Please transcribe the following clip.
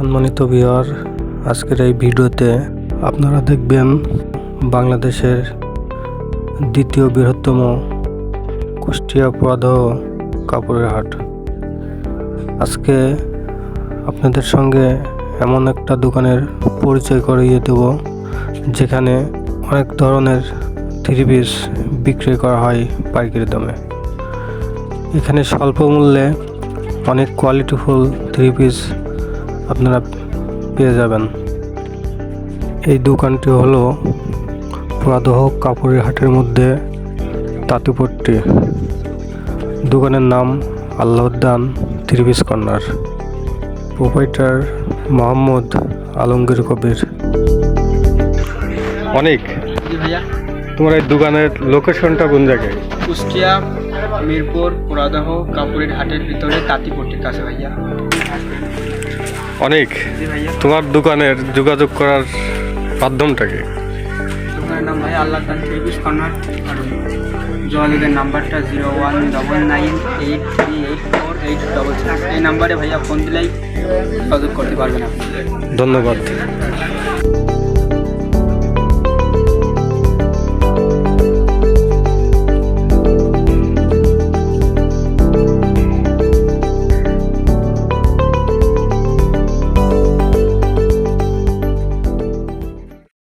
সম্মানিত ভিউয়ার, আজকের এই ভিডিওতে আপনারা দেখবেন বাংলাদেশের দ্বিতীয় বৃহত্তম কুষ্টিয়া পুরাদহ কাপড়ের হাট। আজকে আপনাদের সঙ্গে এমন একটা দোকানের পরিচয় করিয়ে দেব যেখানে অনেক ধরনের থ্রি পিস বিক্রি করা হয় পাইকারি দামে। এখানে স্বল্প মূল্যে অনেক কোয়ালিটিফুল থ্রি পিস আপনারা পেয়ে যাবেন। এই দোকানটি হলো পুরাদহ কাপড়ের হাটের মধ্যে তাঁতিপট্টি। দোকানের নাম Allahuddan three piece corner. Proprietor Mohammad Alamgir Kabir. অনেক জি ভাইয়া, তোমার এই দোকানের লোকেশনটা কোন জায়গায়? কুষ্টিয়া মিরপুর পুরাদহ কাপড়ের হাটের ভিতরে তাঁতিপট্টির কাছে ভাইয়া। অনেক জি ভাইয়া, তোমার দোকানের যোগাযোগ করার মাধ্যমটা কি? দোকানের নাম ভাইয়া আল্লাহউদ্দান থ্রি পিস কর্নার। আর যোগাযোগের নাম্বারটা 0199838486। এই নাম্বারে ভাইয়া ফোন দিলেই যোগাযোগ করতে পারবেন আপনি। ধন্যবাদ।